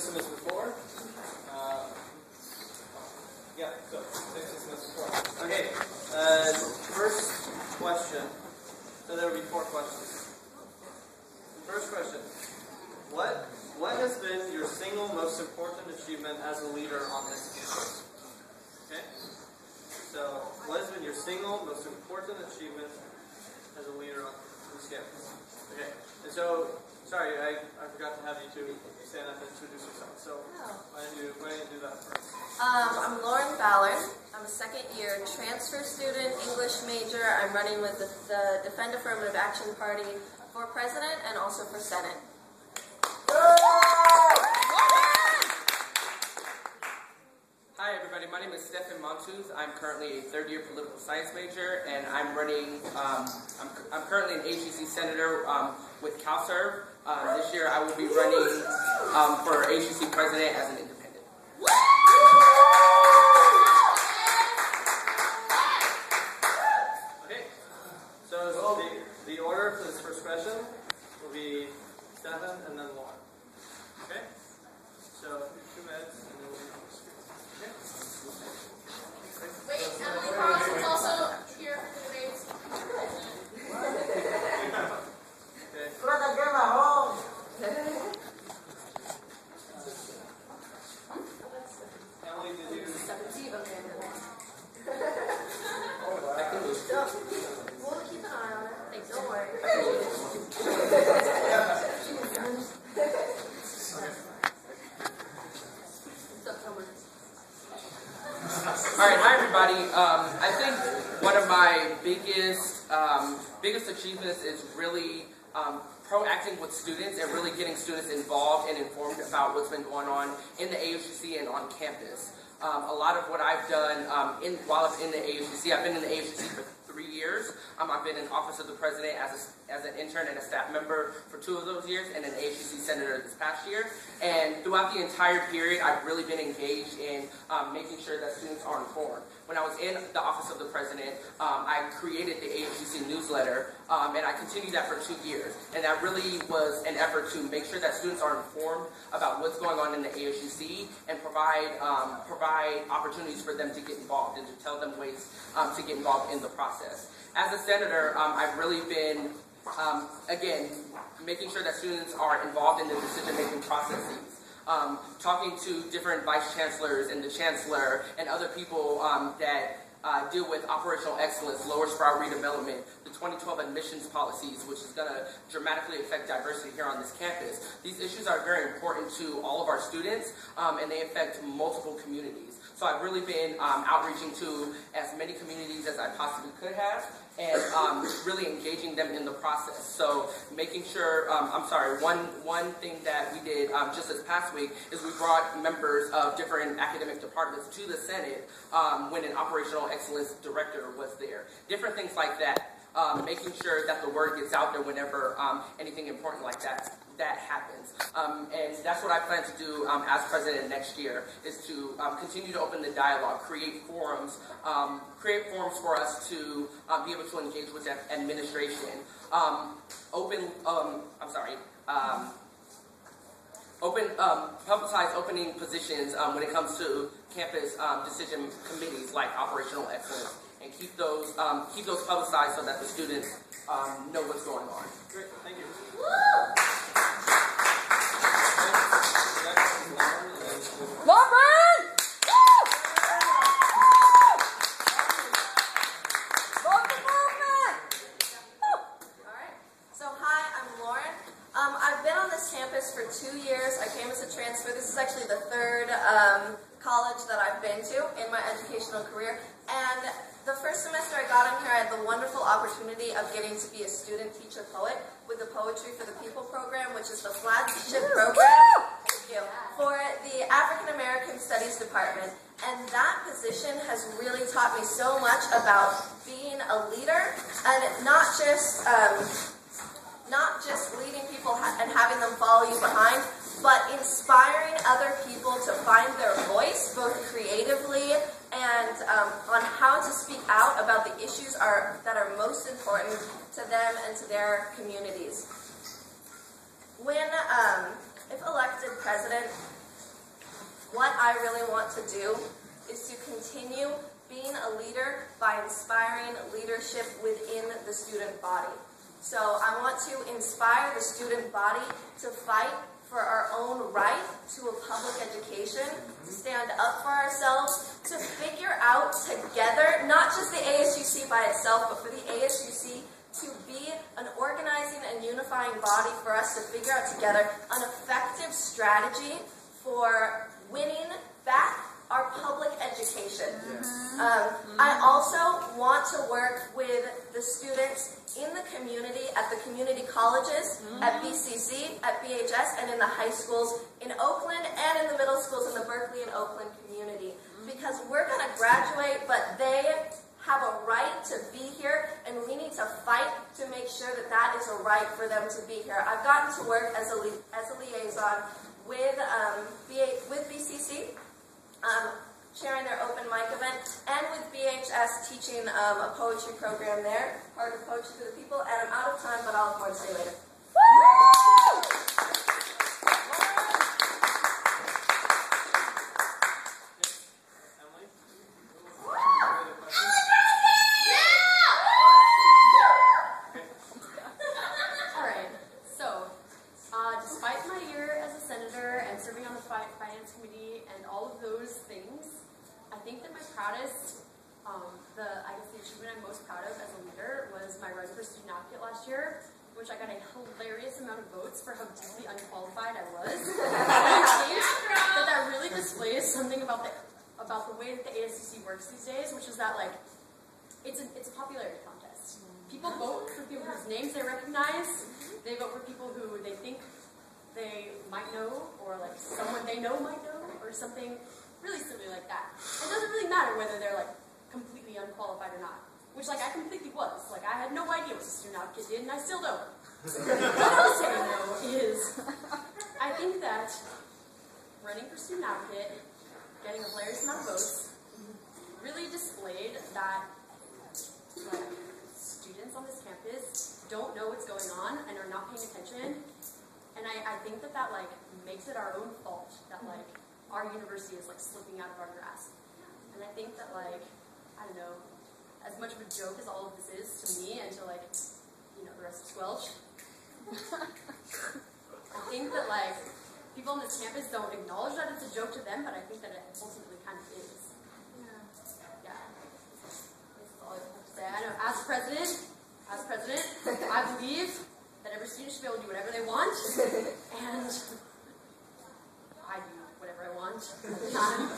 system as before. Yeah, so same system as before. Okay, first question. So there will be 4 questions. First question. What has been your single most important achievement as a leader on this campus? Okay? So, what has been your single most important achievement as a leader on this campus? Okay. And so, sorry, I forgot to have you two stand up and introduce yourselves. So, why don't you do that first? I'm Ballard. I'm a second-year transfer student, English major. I'm running with the Defend Affirmative Action Party for President and also for Senate. Hi everybody, my name is Stefan Montouth. I'm currently a third-year political science major, and I'm running. I'm currently an ASUC senator with CalServe. This year, I will be running for ASUC president as an independent. Okay, so the order for this first question will be Stefan and then Lauren. Okay, so 2 minutes and then we'll be on the screen. Okay. Wait, Emily Cross is also here for the debates. Emily, did you? We'll keep an eye on it. Thanks, don't worry. Alright, hi everybody. I think one of my biggest achievements is really proacting with students and really getting students involved and informed about what's been going on in the ASUC and on campus. A lot of what I've done while I'm in the ASUC, I've been in the ASUC for 3 years. I've been in Office of the President as an intern and a staff member for 2 of those years, and an ASUC senator this past year. And throughout the entire period, I've really been engaged in making sure that students are informed. When I was in the Office of the President, I created the ASUC newsletter, and I continued that for 2 years. And that really was an effort to make sure that students are informed about what's going on in the ASUC and provide opportunities for them to get involved and to tell them ways to get involved in the process. As a senator, I've really been, again, making sure that students are involved in the decision-making processes. Talking to different vice chancellors and the chancellor and other people that deal with operational excellence, lower sprout redevelopment, the 2012 admissions policies, which is going to dramatically affect diversity here on this campus. These issues are very important to all of our students, and they affect multiple communities. So I've really been outreaching to as many communities as I possibly could have, and really engaging them in the process. So making sure, one thing that we did just this past week is we brought members of different academic departments to the Senate when an operational excellence director was there. Different things like that. Making sure that the word gets out there whenever anything important like that happens. And that's what I plan to do as president next year, is to continue to open the dialogue, create forums for us to be able to engage with administration. Publicize opening positions when it comes to campus decision committees like operational excellence, and keep those publicized so that the students know what's going on. Great, thank you. Lauren! Alright, so hi, I'm Lauren. I've been on this campus for 2 years. I came as a transfer. This is actually the 3rd college that I've been to in my educational career. And the first semester I got in here, I had the wonderful opportunity of getting to be a student teacher poet with the Poetry for the People program, which is the flagship program for the African American Studies Department. And that position has really taught me so much about being a leader, and not just leading people and having them follow you behind, but inspiring other people to find their voice, both creatively and on how to speak out about the issues that are most important to them and to their communities. If elected president, what I really want to do is to continue being a leader by inspiring leadership within the student body. So I want to inspire the student body to fight for our own right to a public education, to stand up for ourselves, to figure out together, not just the ASUC by itself, but for the ASUC to be an organizing and unifying body for us to figure out together an effective strategy for winning back our public education. I also want to work with the students in the community, at the community colleges, at BCC, at BHS, and in the high schools in Oakland and in the middle schools in the Berkeley and Oakland community. Because we're going to graduate, but they have a right to be here, and we need to fight to make sure that that is a right for them to be here. I've gotten to work as a liaison with BCC, chairing their open mic event, and with BHS teaching a poetry program there, part of Poetry for the People, and I'm out of time, but I'll have more to say later. Woo! The achievement I'm most proud of as a leader was my run for student advocate last year, which I got a hilarious amount of votes for how deeply unqualified I was. And I think that really displays something about the way that the ASUC works these days, which is that like it's a popularity contest. People vote for people whose names they recognize. They vote for people who they think they might know, or like someone they know might know, or something really silly like that. It doesn't really matter whether they're like completely unqualified or not. Which, like, I completely was. Like, I had no idea what a student advocate did, and I still don't. What I'll say, though, is I think that running for student advocate, getting a hilarious amount of votes, really displayed that, like, students on this campus don't know what's going on and are not paying attention. And I think that that, like, makes it our own fault that, like, our university is, like, slipping out of our grasp. And I think that, like, I don't know, as much of a joke as all of this is to me and to, like, you know, the rest of Squelch, I think that, like, people on this campus don't acknowledge that it's a joke to them, but I think that it ultimately kind of is. Yeah. That's all I have to say. I know, as president, I believe that every student should be able to do whatever they want, and I do whatever I want at the time.